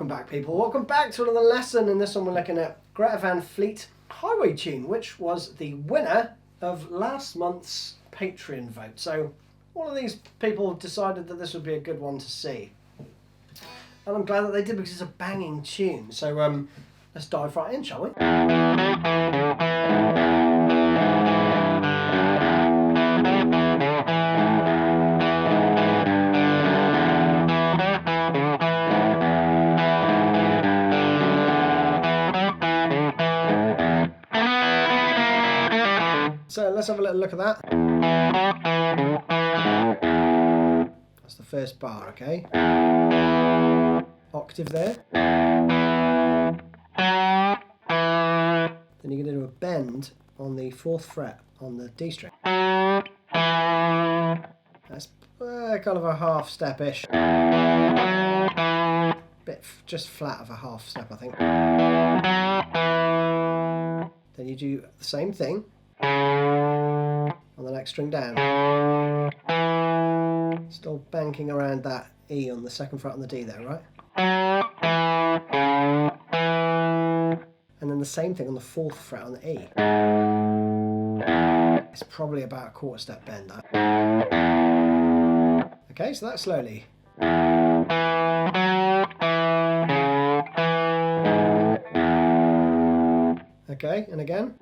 Welcome back, people. Welcome back to another lesson. In this one we're looking at Greta Van Fleet Highway Tune, which was the winner of last month's Patreon vote. So all of these people decided that this would be a good one to see. And I'm glad that they did because it's a banging tune. So let's dive right in, shall we? So let's have a little look at that. That's the first bar, okay? Octave there. Then you're going to do a bend on the 4th fret on the D string. That's kind of a half step-ish. Bit just flat of a half step, I think. Then you do the same thing on the next string down. Still banking around that E on the 2nd fret on the D there, right? And then the same thing on the 4th fret on the E. It's probably about a 1/4 step bend, that. Okay, so that's slowly. Okay, and again.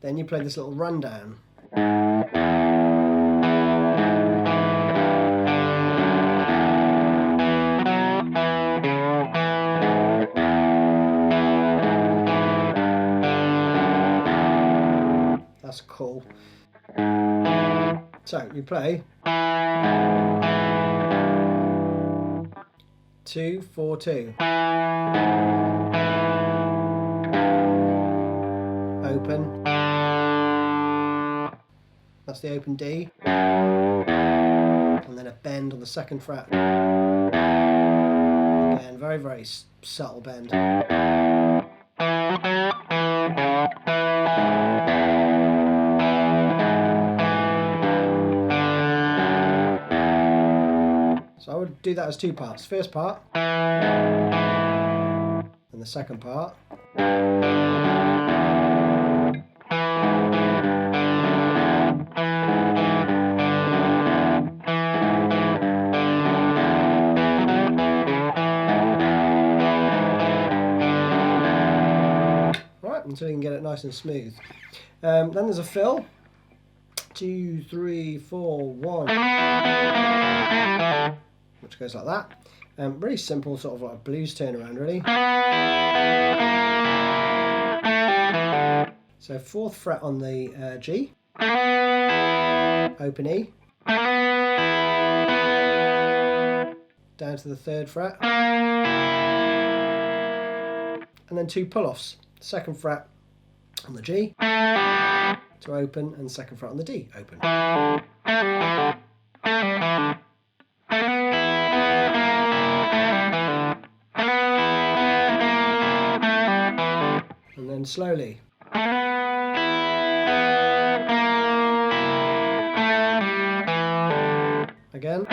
Then you play this little rundown. That's cool. So you play 2, 4, 2. Open. That's the open D. And then a bend on the 2nd fret. Again, very, very subtle bend. So I would do that as 2 parts. First part and the second part. Right, until you can get it nice and smooth. Then there's a fill. 2, 3, 4, 1. Which goes like that. Really simple, sort of like a blues turnaround, really. So 4th fret on the G, open E, down to the 3rd fret, and then 2 pull-offs. 2nd fret on the G to open, and 2nd fret on the D, open. And then slowly. Again.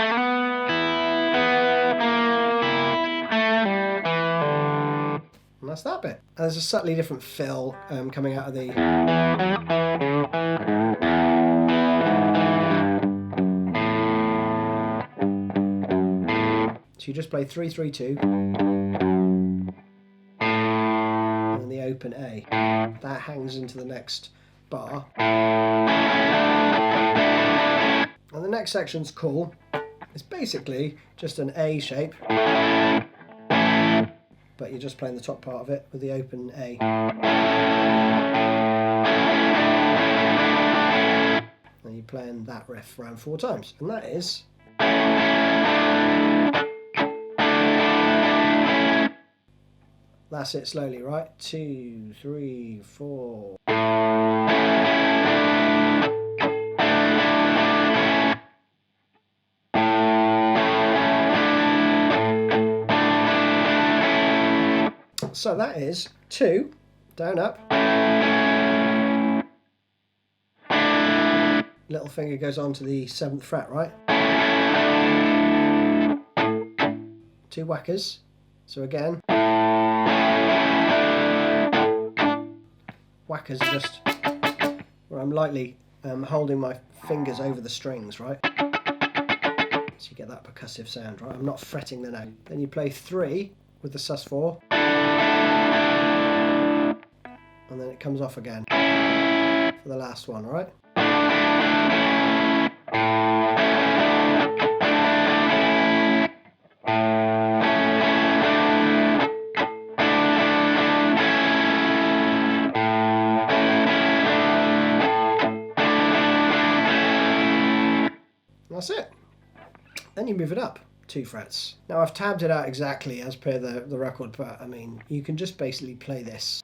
And that's that bit. And there's a subtly different fill coming out of the... So you just play 3, 3, 2. The open A. That hangs into the next bar. And the next section's cool. It's basically just an A shape, but you're just playing the top part of it with the open A. And you're playing that riff around 4 times. And that is... That's it slowly, right? 2, 3, 4. So that is 2, down, up. little finger goes on to the 7th fret, right? 2 whackers. So again, whackers are just where I'm lightly holding my fingers over the strings, right? So you get that percussive sound, right? I'm not fretting the note. Then you play 3 with the sus4, and then it comes off again for the last one, all right? That's it. Then you move it up 2 frets. Now I've tabbed it out exactly as per the record, but I mean, you can just basically play this.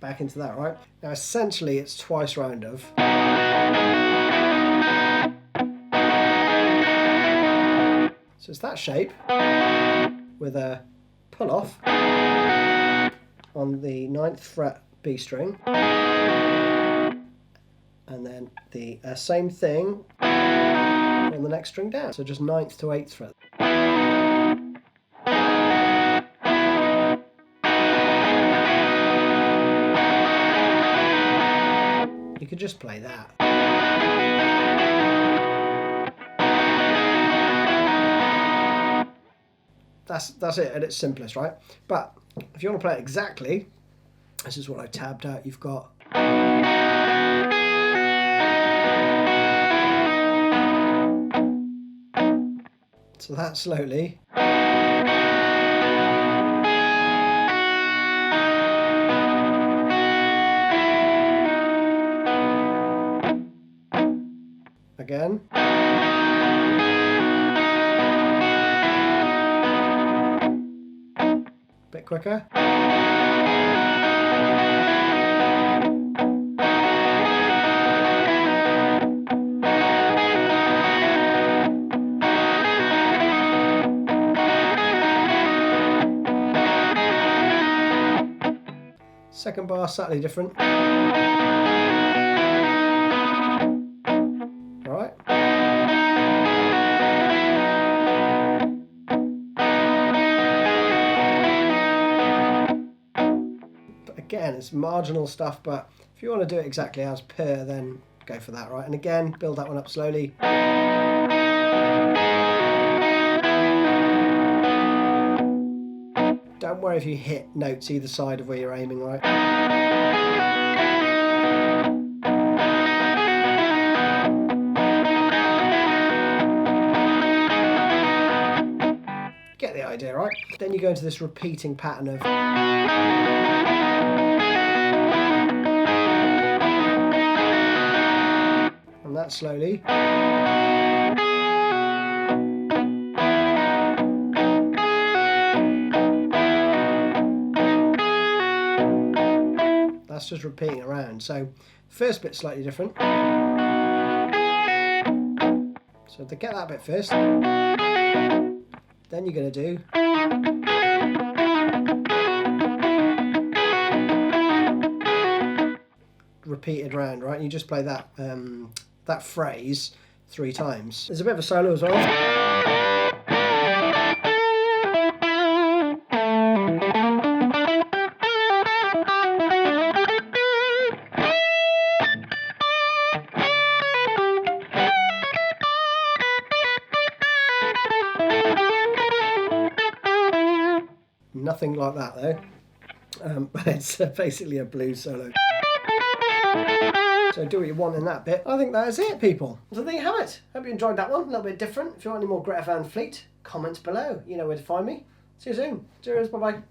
Back into that, right? Now essentially it's twice round of. So it's that shape with a pull off on the 9th fret B string, and then the same thing on the next string down. So just 9th to 8th fret. You could just play that. That's it at its simplest, right? But if you want to play it exactly, this is what I tabbed out. You've got so that slowly. Again. Bit quicker. Second bar slightly different. Alright. Again, it's marginal stuff, but if you want to do it exactly as per, then go for that, right? And again, build that one up slowly. Don't worry if you hit notes either side of where you're aiming, right? Get the idea, right? Then you go into this repeating pattern of and that slowly. That's just repeating around. So first bit slightly different. So to get that bit first, then you're going to do repeated round, right? And you just play that that phrase 3 times. There's a bit of a solo as well. Nothing like that though, but it's basically a blues solo. So do what you want in that bit. I think that is it, people. So there you have it. Hope you enjoyed that one. A little bit different. If you want any more Greta Van Fleet, comment below. You know where to find me. See you soon. Cheers. Bye-bye.